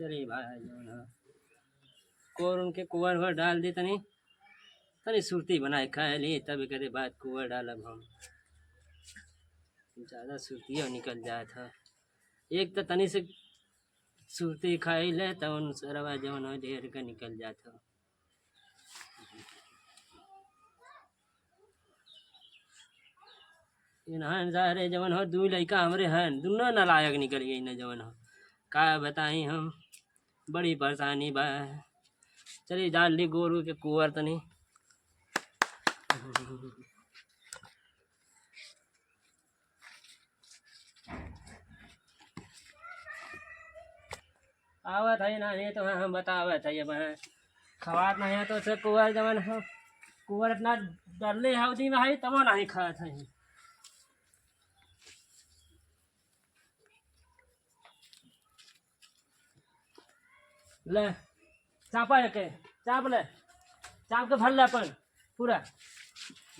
चलिए भाई जो ना कोर उनके कुआर भर डाल दी तनी तनी सुरती बनाए खाए ली तब करे बाद कुआर डालब हम ज़्यादा सुरतियों निकल जाए था एक तो तनी से सुरती खाई ले तो उन सरवा जवन हो ढेर का निकल जाता इन्हान जा रहे जवन हो दू लड़का हमरे हैं दोनों नालायक निकल गई न जवन हो का बताई हम बड़ी परेशानी बा चलिए डाल ली गोरू के कुआर तनी आवत है ना नहीं तो हम बतावत है अब खवात नहीं है तो से कुआर जवन हो कुआर इतना डरले हवदी में है तब नहीं खात है ले चापा के चाप ले चाप के भर ले अपन पूरा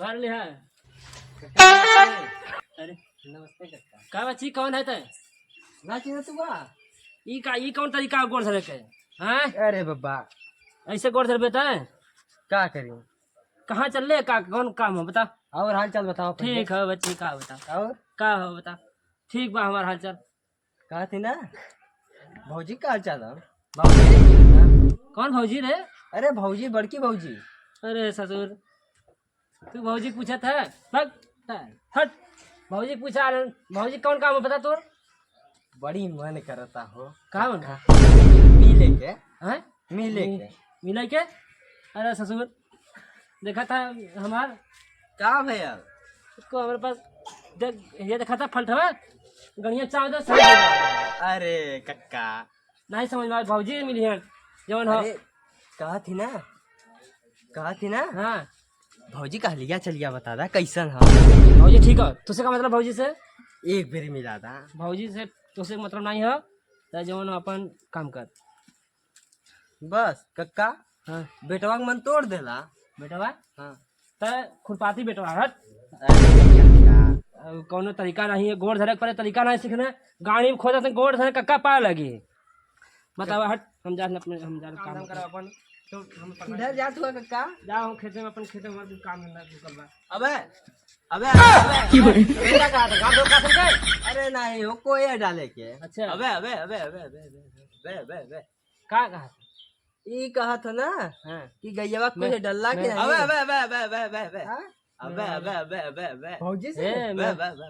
भर ले है अरे नमस्ते कक्का का बच्ची कौन है ते ना चिन्ह तू बा ई कौन तरीका गोड़ धरे के हैं अरे बब्बा ऐसे गोड़ धर बेटा क्या करी कहाँ चल ले का कौन काम हो बता और हाल चाल बताओ पहले। ठीक है बच्ची का बता और का हो बता ठीक बा हमारा हाल चाल कहा थी ना भौजी का हाल चाल है? भौजी कौन भौजी रे अरे भौजी बड़की भौजी अरे ससुर तू भौजी पूछा था हट हट भौजी पूछा भौजी कौन काम है बता तू बड़ी मन करता हो कहाँ बना मिले के हैं मिले के मिला के अरे ससुर देखा था हमार का भैया उसको हमारे पास ये देखा था फलठवा गणिया चाव दो सही अरे कक्का नहीं समझ में भौजी मिली है जवन हो अरे कहा थी ना हाँ भौजी का लिया चलिया बता दा कैसन है भौजी ठीक है तुझसे का मतलब भौजी से एक बेर मिला था भौजी से तुझसे मतलब नहीं है तो जवन अपन काम कर बस कक्का हाँ बेटवा के मन तोड़ देला बेटवा हाँ तो खुरपाती बेटवा हट अरे कक्का कौनो तरीका नहीं है गोड़ धरे पर तरीका नहीं सीखना गाड़ी में खोदा तो गोड़ धरे कक्का पा लगी बतावा हट हम जा अपने हम जा काम करो अपन तो हम किधर जात हुआ कक्का जाओ खेते में अपन खेते में काम धंधा निकल रहा अबे अबे बेटा कहा था गाँव का संजय अरे नहीं हो कोई डाले के अच्छा अबे अबे अबे अबे अबे अबे अबे अबे का कहा ये कहा था ना हाँ कि गैया कुछ डल्ला के मैं- अबे अबे अबे अबे अबे अबे अबे हाँ? अबे अबे अबे अबे अबे भौजी से ए, अबे मैं- अबे अबे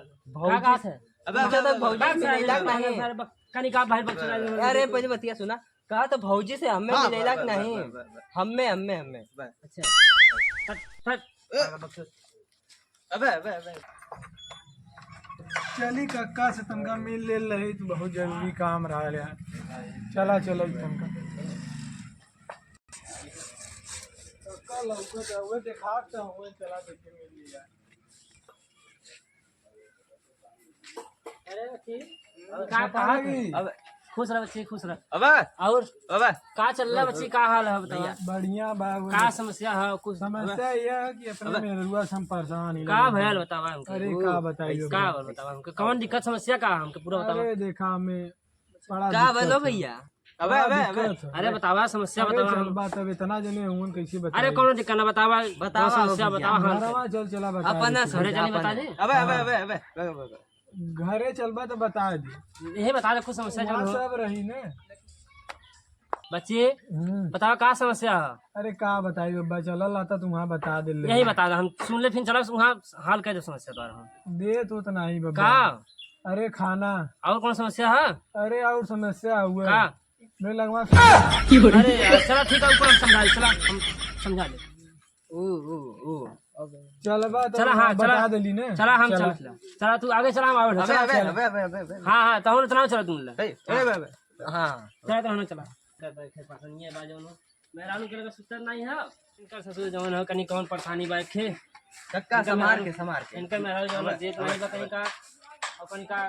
का कहा था अबे मुझे तो भौजी बात से सारी मिलेला बात नहीं सारी कनी का भाई बच्चा अरे पहले बतिया सुना कहा तो भौजी से हमें हाँ, मिलेला कि नहीं हमें अच्छा हट हट अबे अबे अबे चली कक्का से तनका मिल ले रही तो बहुत जरूरी काम रहा यार चला चलो तनका कक्का लौकत हुए देखात हुए चला देखे मिल लिया अरे बच्ची का कहा अबे खुश रह बच्ची खुश रह अबे और अबे का चल रहा बच्ची का हाल है बताओ बढ़िया बाबू का समस्या है कुछ समस्या यह है कि अपने मेहरुआ से हम परेशान ही का लगे। भयल बतावा हमके अरे का बताइए का बतावा हमके कौन दिक्कत समस्या का है हमके पूरा बतावा अरे देखा हमें बड़ा का दिक्कत बोलो है। भैया अबे बड़ा अबे अबे दिक्कत है। अरे बतावा समस्या अरे बतावा चल हम बात अब इतना जने हुन कैसे अरे बताइए कौन दिक्कत ना बतावा बतावा समस्या हो बतावा हम घरवा चल चला बता अपना देते। घरे जाने बता दे अबे अबे अबे अबे अबे घरे चलबा तो बता दी यही बता दे कुछ समस्या वहाँ जो हो सब रही ने बच्ची बतावा का समस्या है अरे का बताई बब्बा चलल आता तू वहाँ बता दे यही बता दे हम सुन ले फिर चलो वहाँ हाल कर दे समस्या द्वारा हम दे तो नहीं बब्बा का अरे खाना और कौन समस्या है अरे और समस्या हुआ का मेरे लगवा अरे चलो ठीक है ऊपर हम समझा दे चला हम समझा दे ओ चलबा तो चला हाँ बता चला देली ने चला हम चल चला तू आगे चला हम आगे अबे चला अबे अबे अबे अबे अबे हाँ हाँ तो हम चला चला तुम ले अबे अबे हाँ चला तो हम चला ये बाजो मेरा नु के सुतर नहीं है इनका ससुर जवन है कनी कौन परेशानी बा खे कक्का समार के इनका मेरा जवन जेत नहीं बा कहीं का अपन का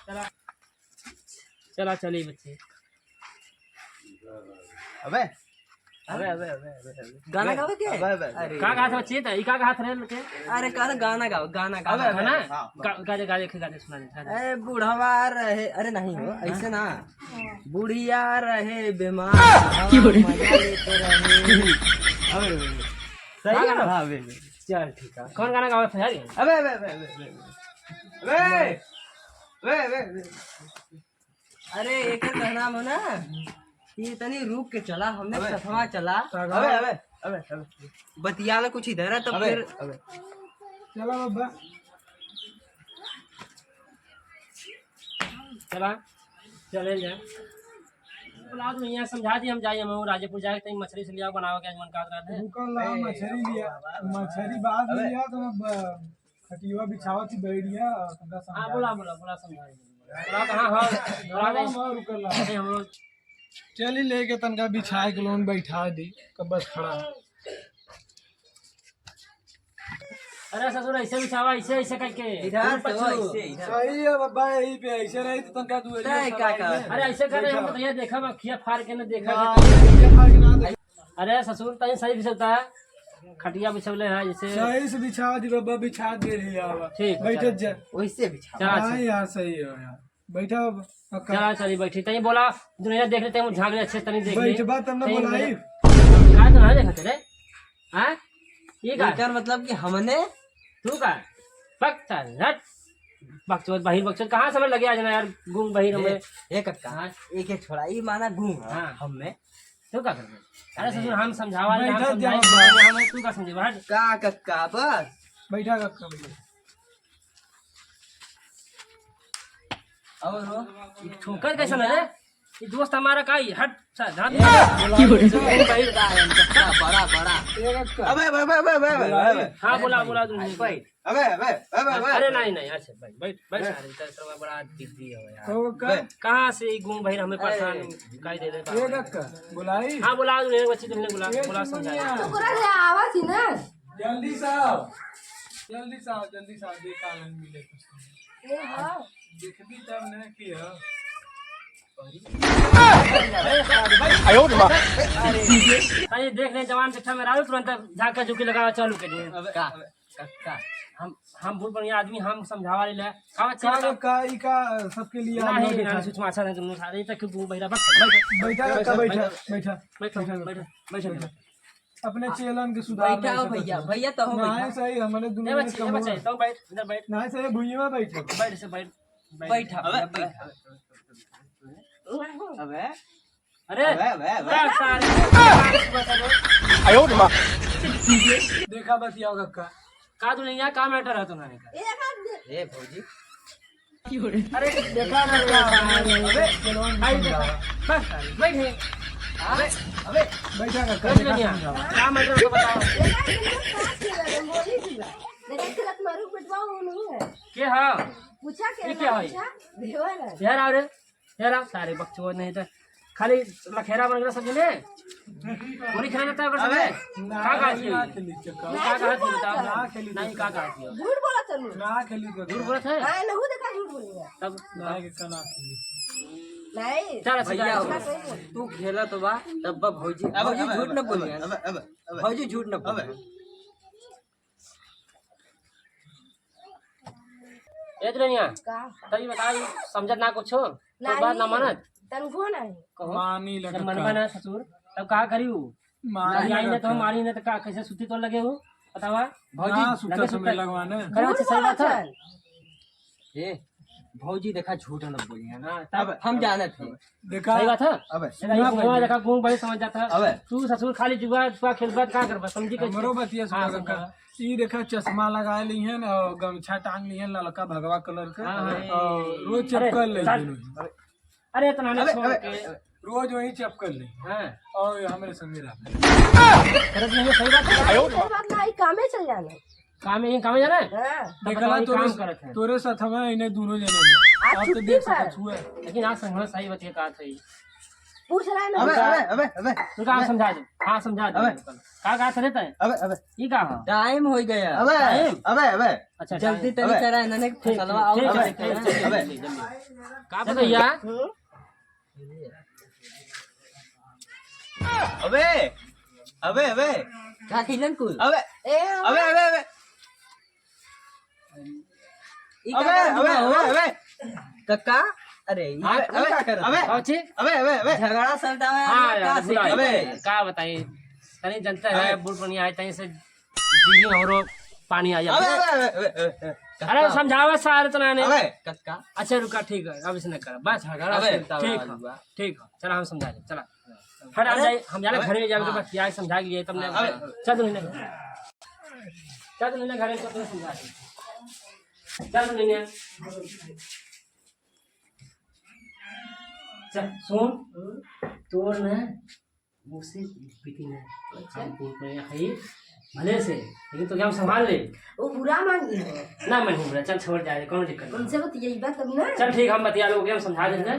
चला चला चली बच्चे अबे अबे अबे अबे अबे गाना गावे के अरे का हाथ में चेत है ई का हाथ रहे के अरे का गाना गाओ गाना गाओ है ना गाजे गाजे गाजे सुना दे अरे बूढ़वा रहे अरे नहीं हो ऐसे ना बुढ़िया रहे बीमार मजा लेते रहे सही है ना अबे चल ठीक है कौन गाना गावे थे यार अबे अबे अबे अबे अबे अबे अरे एक कहना हो ना ये तनी रुक के चला हमने सफवा चला अबे अबे अबे अबे बतिया में कुछ इधर है तो फिर अबे चलो बाबा चला चले जा बुला दो यहाँ समझा दी हम जाइए हम राजेपुर जाके तई मछली से लिया बनाओ के मन का रहा है रुकल ला मछली लिया मछली बाद लिया तो खटिया बिछावा थी बैठिया तुमका हां समझा बोला समझा बोला कहां हां बोला दे रुकल ला हम लोग चली लेके तनका बिछाए के लोन बैठा दी कब बस खड़ा अरे ससुर ऐसे बिछावा ऐसे ऐसे करके इधर से वो ऐसे इधर सही है बाबा यही पे ऐसे रही तो तनका तू नहीं काका अरे ऐसे कर रहे हम तो ये देखा मैं खिया फाड़ के न देखा अरे ससुर तई सही बिछता है खटिया बिछवले है जैसे सही से बिछा दी बाबा बिछा दे रही है ठीक बैठे जा वैसे बिछा चला हाँ यार सही है यार बैठा चला चली बैठी तई बोला दुनिया देख लेते हैं झाग ले अच्छे तनी देख ले बैठबा तब न बोलाई का तो नहीं देखते रे हां ये का एकर मतलब कि हमने तू का पक्का हट बकचोद बहिर बकचोद कहां समझ लगे आज ना यार गुंग बहिर हमें एक कक्का एक एक छोड़ा ये माना घूम हाँ। हमने तू का कर अरे ससुर हम समझावा हम बैठा समझाए हमें तू का समझे हट का कक्का बस बैठा कक्का बैठा और हो ठोकर कैसे ना रे ये दोस्त हमारा का ही हट ध्यान बहिर का है कक्का बड़ा बड़ा ये कक्का अबे अबे अबे अबे अबे हाँ बोला तुम बैठ अबे अबे अबे अबे अरे नहीं अच्छा बैठ बैठ अरे तेरा बड़ा दीदी है यार तो कक्का कहाँ से गुंग बहिर हमें परेशान काई दे देता ये कक्का बुलाई हाँ बुला दो बच्ची तुमने बुला समझा आवाज ही ना जल्दी साहब जल्दी साहब देख आलन मिले कुछ ए हां देखबी तब न की है अरे देख ले जवान से में राजू तुरंत झाका झुकी लगा चालू के लिए कक्का हम भूल पर आदमी हम समझावा ले का का ई का सबके लिए हम नहीं बैठा सुचमा अच्छा नहीं तुमने सारे तक तू बहिरा बैठा कक्का बैठा बैठ अपने चेलन के सुधार बैठा भैया भैया तो हम नहीं सही हमने ए दुनिया में बच्चे कम तो बैठ इधर बैठ नहीं सही भुइया में बैठे बैठ से बैठ बैठा बैठा अबे अरे अबे देखा बतियाओ कक्का का तू नहीं का मैटर है तुम्हारे का ए भौजी अरे देखा ना बस बैठे अबे बैठा कक्का कुछ नहीं क्या मैटर तो बताओ के हाँ पूछा ये क्या है यार आ रे यार आ सारे बकचोद नहीं तो खाली लखेरा बन गया समझ ले पूरी खेला जाता है अबे का का थी ना खेली कक्का का का थी बताओ ना खेली नहीं का का थी झूठ बोला चलू ना खेली झूठ कक्का बोलत है नहीं नहीं देखा झूठ बोलेगा तब ना कक्का ना खेली नहीं चल भैया अच्छा तू खेला तो बा तब भौजी भौजी झूठ न बोलिए भौजी झूठ न बोलिए ए दुनिया का तभी बता समझत ना कुछ तो बात ना मानत तनको नहीं कहो मानी जब लगा मनवा ना ससुर तब का करियो मानी आई ने तो मारी ने तो का कैसे सुती तो लगे हो बतावा भौजी सुता समय लगवाने करा से सही बात है ए भौजी देखा झूठ न बोलिए हां तब हम जाने थे देखा सही बात है अबे देखा गुंग भाई समझ जाता अबे। है तू ससुर खाली जुआ जुआ खेलबा का करबा समझी के हमरो बतिया सुना हाँ, कक्का समझा। ई देखा चश्मा लगा ली है ना और गमछा टांग ली है ललका भगवा कलर के हाँ, हाँ। और रोज चपकल ले अरे इतना ना छोड़ के रोज वही चपकल ले हां और हमारे संगे रहा करत नहीं सही बात है सही बात नहीं कामे चल जाना काम ही जाना है हां देखला काम करत है तोरे साथ हमें इन्हें दोनों जने में आज आप तो छुट्टी देख पर। सकत हुए लेकिन आज संग सही बात ये कहा थी पूछ रहा है ना अबे अबे अबे अबे तू का समझा दे हां समझा दे अबे। का रहता है अबे अबे ई का हां टाइम हो गया अबे टाइम? अबे अबे अच्छा जल्दी तनी करा इन्होंने फसलवा आउट अबे करके अबे का भैया अबे अबे अबे का खिलन कुल अबे ए अबे अबे अबे अबे अबे अबे अबे कक्का अरे अबे अबे अच्छी अबे अबे अबे झगड़ा चलता है हाँ का यार बुढ़ा अबे का बताइए तनी जनता है बुढ़ पनिया आए तनी से जीवी हमरो पानी आ अबे जाए अबे अरे समझावा सारे तो ना अबे कक्का अच्छा रुका ठीक है अब इसने कर बस झगड़ा अबे, ठीक है चला हम समझा दे चला हट आ जाए हम जाने घर में जाके तो बस क्या समझा के तुमने चल तू नहीं घर में तो समझा दे चल तू नहीं चल सुन तोड़ ना मुझसे पीती ना हम पूछ रहे हैं भले से लेकिन तो क्या हम संभाल ले वो बुरा मांगी है ना मन बुरा चल छोड़ जाए कौन दिक्कत उनसे बतियाइबा तब ना चल ठीक हम बतिया लोगे हम समझा देंगे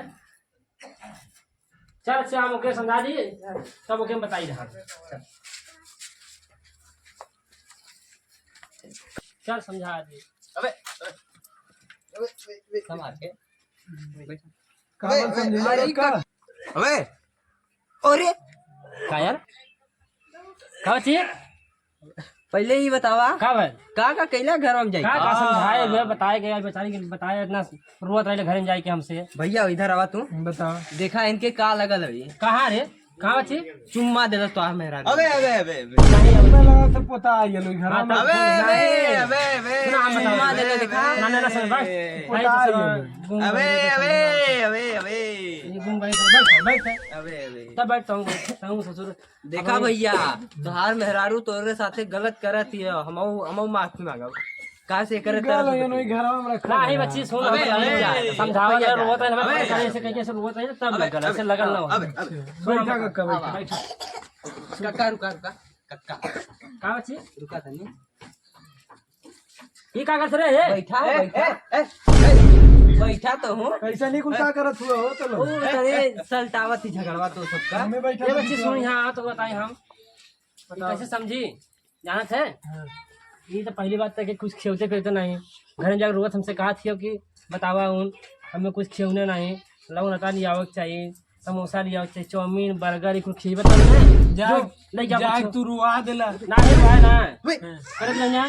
चल से हम ओके समझा दिए तब ओके हम बताई रहा चल समझा दिए अबे संभाल के अबे अरे का यार का चाहिए पहले ही बतावा का भाई का कैला घर में जाई का समझाए वे बताए गया बेचारी के बताया इतना रोत रहे घर में जाए के हमसे भैया इधर आवा तू बताओ देखा इनके का लगल है कहाँ रे कहाँ बच्ची चुम्मा दे तो मेहरा अबे अबे अबे हमें लगा था पोता आई है लोग घर में अबे अबे अबे अबे सुना हम चुम्मा बता दे ले दिखा ना ना सर बस अबे अबे अबे अबे बैठ अबे अबे तब बैठता हूँ ससुर देखा भैया तोहार मेहरारू तोरे साथे गलत करत है हमऊ माफी मांगब का से करे घर में रखा नहीं बच्ची सुन समझावा जरा रोत है ना ऐसे कहीं से रोत है तब लगल ऐसे लगल ना हो बैठा कक्का बैठा कक्का रुका कक्का कहाँ बच्ची रुका तनी ये क्या करते रहे बैठा बैठा तो हूँ ऐसा नहीं कुछ क्या करत हुआ हो तो ओ लो तने सलटावत ही झगड़वा तो सबका हमें बैठा ये बच्ची सुन यहाँ तो बताए हम ये कैसे समझी जाना थे ये तो पहली बात था कि कुछ खेवते पीते नहीं घर में जाकर रोज हमसे कहा थी कि बतावा उन हमें कुछ खेवने नहीं लवन अटा लिया चाहिए समोसा लिया चाहिए चाउमीन बर्गर कुछ खी बता ले जा तू रुआ देला नहीं रुआए ना कर ले जा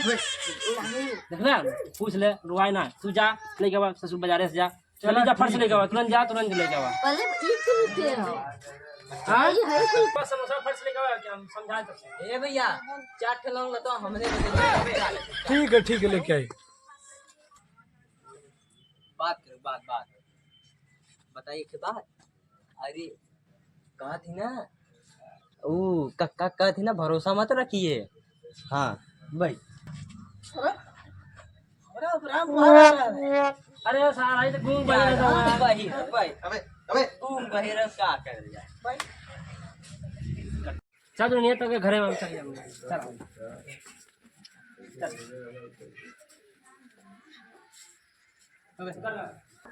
देखना पूछ ले रुआए ना तू जा ले के बाद ससुर बाजारे से जा चल जा फर्स्ट ले के तुरंत जा तुरंत ले के पहले ई क्यों दे रहा हां बस समोसा फर्स्ट ले के हम समझा तो ए भैया चाट खिलाऊंगा तो हमने ठीक है लेके आई बात बताइए के बात अरे कहा थी ना ओ कक्का थी ना भरोसा मत रखिए हाँ भाई अरे सारा ये तो घूम गया भाई अबे अबे तुम बहिर का कर दिया चल नहीं तो के घरे में चल चल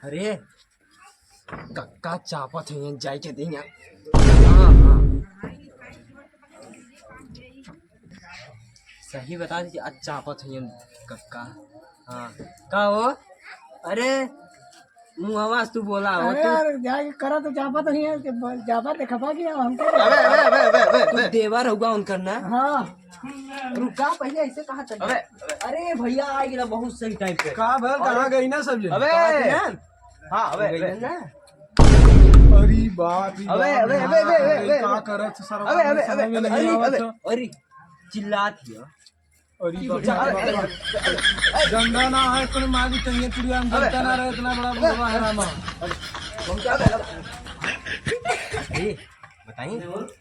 अरे कक्का चापत है जाय के देंगे हाँ सही बता दीजिए अच्छा चापत है कक्का हाँ का हो अरे मुँह आवाज तू बोला हो तू जाके करा तो जापा तो नहीं है जापा देखा गया हमको अबे अबे अबे अबे तू देवर होगा उनका ना हाँ रुका पहले ऐसे कहा चल अरे भैया आ गया बहुत सही टाइम पे कहाँ भर कहाँ गई ना सब जन अबे हाँ अबे गई अबे ना अरे बाप रे अबे अबे अबे अबे अबे क्या करत सर अबे अबे अबे अबे अरे चिल्लात हियो गंगा ना है कोई माली तंगे चिड़िया में जनता ना रहे इतना बड़ा बुआ है रामा अरे बताइए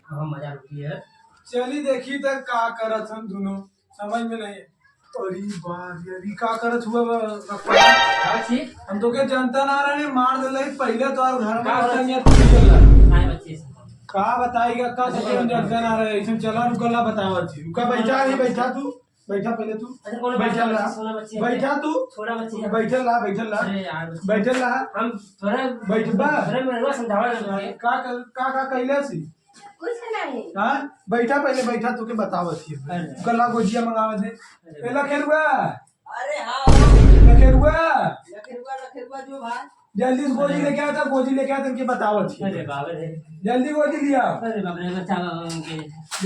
हम मजा रुकी है चली देखी तक का करत हम दोनों समझ में नहीं अरे बाप रे अभी का करत हुआ बच्ची हम तो के जनता ना रहे मार देले पहले तो और घर में का तंगे तू चल आए बच्ची का बताएगा का से हम जनता ना रहे इसमें चला रुकला बतावा छी रुका बैठा ही बैठा तू बैठा पहले तू अच्छा कौन बैठा ला सोना बच्ची बैठा तू छोड़ा बच्ची बैठल ला बैठल ला अरे यार बच्ची। बैठल ला हम थोड़ा बैठ बा घरे में रहवा समझावा लगे का कैले सी कुछ नहीं हां बैठा पहले बैठा तू के बतावत छी कल्ला गोजिया मंगावे दे ए लखेरुआ अरे हाँ लखेरुआ जल्दी से गोजी लेके आता, गोजी लेके आता, इनके बताओ अच्छी। अरे बाबा रे, जल्दी गोजी लिया, अरे बाबा रे, बच्चा उनके,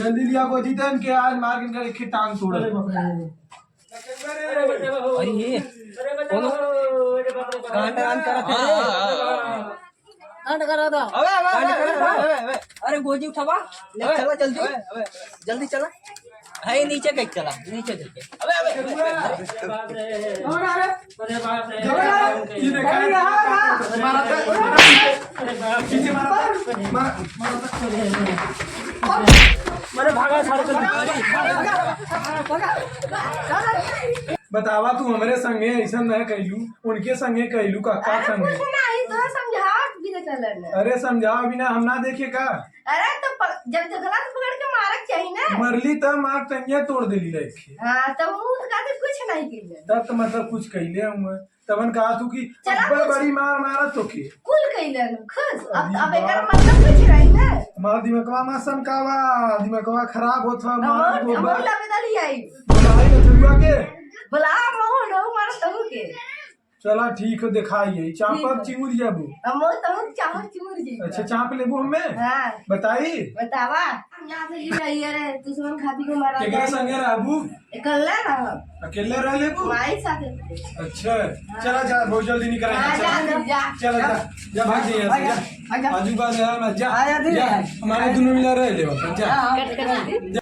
जल्दी लिया गोजी, तो इनके आज मार के इनका एक ही टांग तोड़। अरे बाबा रे, अरे बच्चा बाबू, अरे ये अरे बच्चा बाबू, अरे बाबा रे, कांड करा थे। कांड करा था। अबे अरे गोजी उठावा, ले चला जल्दी, जल्दी चला। है नीचे कहीं चला, नीचे देखे। अरे बाप रे, अरे बाप रे, ये देखा है? मारा था, अरे बाप पीछे मारा था, मैंने भागा सारे बतावा तू हमरे संगे ऐसा न कहलू, उनके संगे कहलू का संगे। कुछ नहीं तो समझा भी तो चलन। अरे समझाओ बिना हम ना देखे का। अरे तो जब जगला तो पकड़ के मारक चाहिए ना। मरली तब मार टंगिया तोड़ देली रखे। हाँ तो मुंह का तो कुछ नहीं किए। तब तो मतलब कुछ कहले हम तबन कहा तू कि चला अब्बड़ कुछ- बड़ी मार मारा तो के कुल कैलन खुश अब एकर मतलब कुछ नहीं ना। हमारा दिमागवा में सनकावा, दिमागवा खराब होत ह मार हमर गोबर लगे दली आई बुलाई बचुआ के। भला मोह नो मार तहु के चला ठीक है दिखाइए चापक चिमुर जाबू। हमो तहु चाहत चिमुर जी। अच्छा चाप लेबू हमें हां बताई बतावा यहां से ले आई रे दुश्मन खाती को मारा केकरा संगे रहबू? कल्ला ना अकेले रह लेबू? माई साथे। अच्छा चला जा बहुत जल्दी निकल हां जा जा चला जा जा भाग जा यहाँ से, जा आजू बाजू है मत जा, आया धीरे जा आया। हमारे दोनों मिला रह ले जा। कट कर